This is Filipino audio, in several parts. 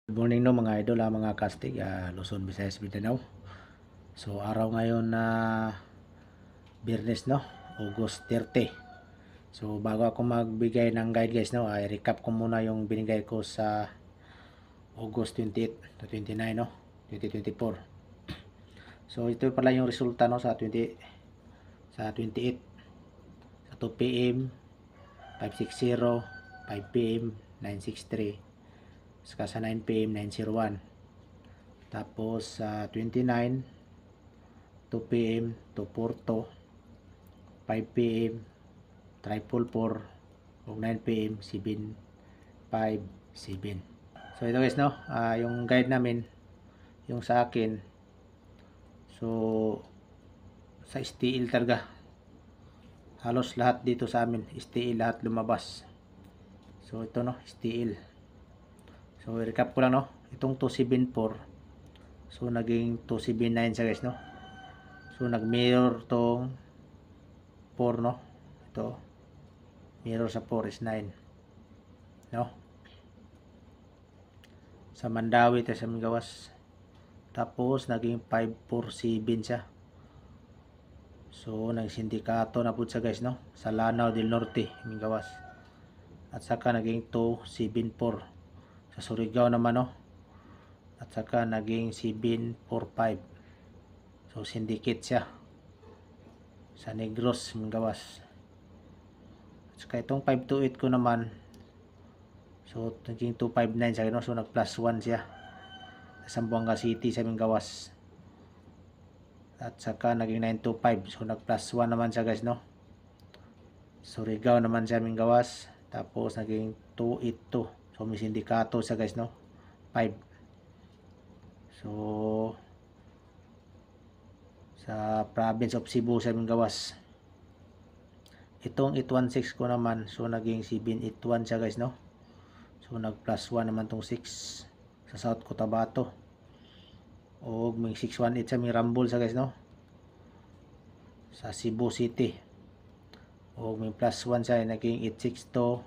Good morning no mga idol, mga kastig, Luzon, Visayas, Mindanao. So araw ngayon na Biyernes no, August 30. So bago ako magbigay ng guide guys no, ay recap ko muna yung binigay ko sa August 28 to 29 no, 2024. So ito pala yung resulta no sa 28 sa 2 PM 560, 5 PM 963, saka sa 9 PM 901. Tapos sa 29 2 PM 242, 5 PM 344, ug 9 PM 757. So ito guys no, yung guide namin, yung sa akin, so sa STL talaga, halos lahat dito sa amin STL lahat lumabas. So ito no, STL. So recap ko lang no, itong 274, so naging 279 siya guys no. So nag-mirror tong 4 no, ito mirror sa 4 is 9 no. Sa Mandawi tayo sa Mingawas, tapos naging 547 siya. So nagsindikato na po siya guys no, sa Lanao del Norte, Mingawas. At saka naging 274 sa Surigao naman no, at saka naging 745. So syndicate siya sa Negros, Mingawas. At saka itong 528 ko naman, so naging 259 siya no, so nag plus 1 siya sa Zamboanga City sa Mingawas. At saka naging 925, so nag plus 1 naman siya guys no. Surigao naman siya Mingawas, tapos naging 282, so may sindikato siya guys no, 5. So sa province of Cebu sa Mingawas. Itong 816 ko naman, so naging 781 siya guys no, so nag plus 1 naman tong 6 sa South Cotabato. O may 618 sa may Rambol siya guys no, sa Cebu City. O may plus 1 siya, naging 862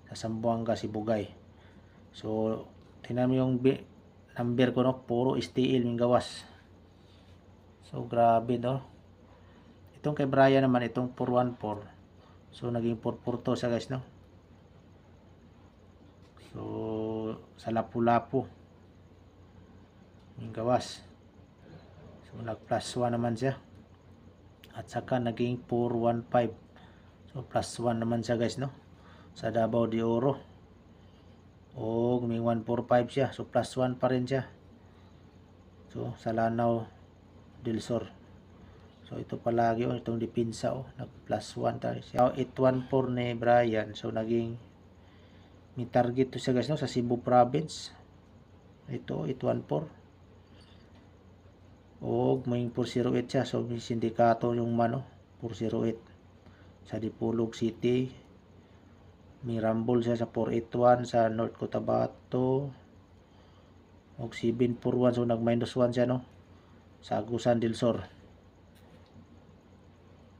sa Zamboanga, Sibugay. So tingnan mo yung number ko no, puro STL Mingawas. So grabe no. Itong kay Brian naman, itong 414, so naging 442 siya guys no. So sa Lapu-Lapu, Mingawas, so nag plus 1 naman siya. At saka naging 415, so plus 1 naman siya guys no, sa Davao de Oro. O may 145 siya, so plus 1 pa rin siya. So sa Lanao del Sur, so ito palagi itong Dipinsa nag plus 1 tayo siya. 814 ni Brian, so naging may target to siya guys no, sa Cebu province. Ito 814. O may 408 siya, so may sindikato yung mano 408 sa Dipolog City. May Rambol siya sa 481 sa North Cotabato. O 741, so nag minus 1 siya no, sa Agusan del Sur.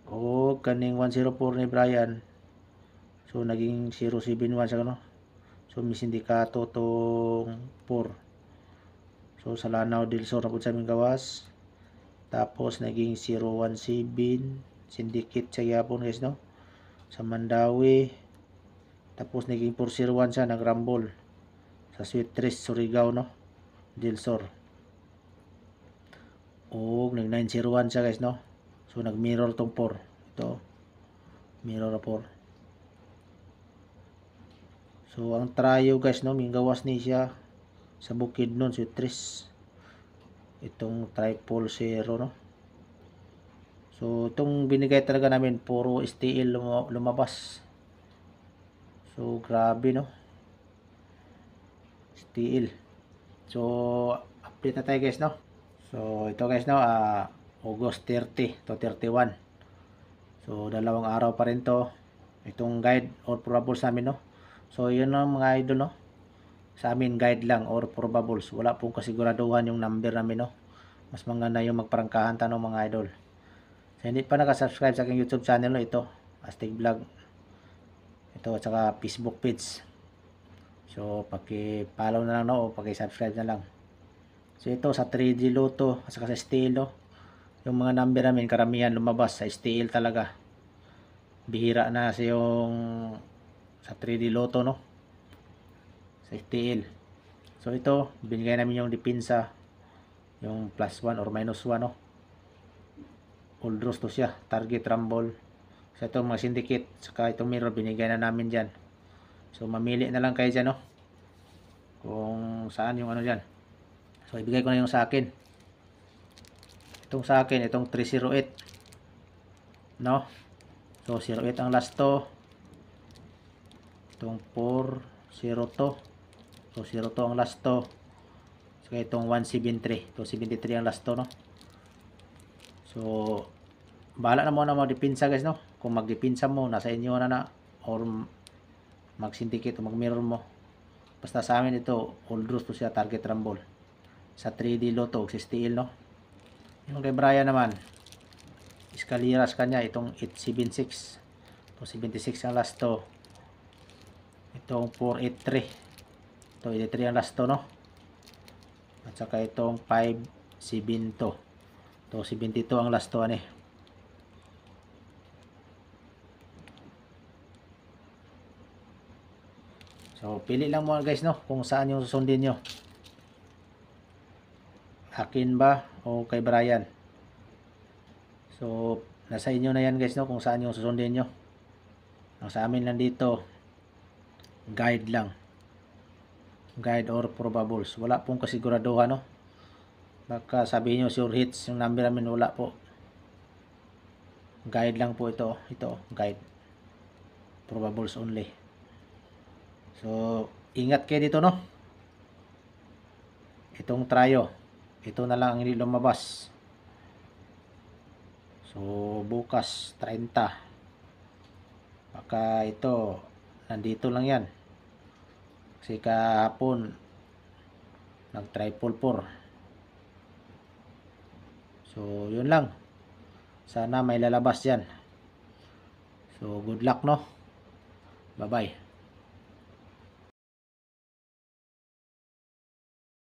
O kaning 104 ni Brian, so naging 071 siya no, so may sindikato tong 4. So sa Lanao del Sur na po sa Mingawas. Tapos naging 017, syndicate siya yapon guys no, sa Mandawi. Tapos naging 401 siya, nagrambol sa Sweet Tres, Surigao no, del Sur. O nag 901 siya guys no, so nag mirror tong 4. Ito mirror 4. So ang trayo guys no, Mingawas ni siya sa Bukidnon, Sweet Tres, itong triple 0 no. So itong binigay talaga namin, puro STL lumabas. So grabe no, STL. So update na tayo guys no. So ito guys no, August 30 to 31. So dalawang araw pa rin to, itong guide or probables namin no. So yun no mga idol no, sa amin guide lang or probables, wala pong kasiguraduhan yung number namin no. Mas maganda yung magparangkahan tanong mga idol. So hindi pa nakasubscribe sa aking YouTube channel no, ito Astig Vlog, ito at saka Facebook page. So, paki-follow na lang, no, o paki-subscribe na lang. So, ito sa 3D Lotto at saka sa Estilo, yung mga number namin karamihan lumabas sa STL talaga. Bihira na sa yung sa 3D Lotto, no, sa STL. So, ito, binigay namin yung depensa, yung +1 or -1, no. All draws to siya, target, rumble. So, itong mga syndicate, saka itong mirror, binigay na namin dyan. So, mamili na lang kayo dyan, no, kung saan yung ano dyan. So, ibigay ko na yung sa akin. Itong sa akin, itong 308, no. So, 08 ang last to. Itong 402. So, 02 ang last to. So, itong 173. So, 73 ang last to, no. So, bahala na mo na magdepensa, guys, no. Kung magdepensa mo, nasa inyo na or mag-syndicate o mag-mirror mo. Basta sa amin ito, all draws to siya, target, rumble. Sa 3D Lotto, sa STL, no. Yung kay Brian naman, Escaleras kanya, itong 876. Itong 76 ang last to. Itong 483. Ito 83 ang last to, no. At saka itong 572. Ito 72 ang last to, ani. So, pili lang mo, guys, no, kung saan yung susundin nyo. Akin ba o kay Brian? So, nasa inyo na yan, guys, no, kung saan yung susundin nyo. Ang sa amin lang dito, guide lang. Guide or probables. Wala pong kasiguraduhan, no. Baka sabihin nyo sure hits yung number namin, wala po. Guide lang po ito. Ito, guide. Probables only. So, ingat kayo dito, no. Itong tryo, ito na lang ang hindi lumabas. So, bukas 30. Baka ito, nandito lang yan. Kasi kahapon, nag-triple 4. So, yun lang. Sana may lalabas yan. So, good luck, no. Bye-bye.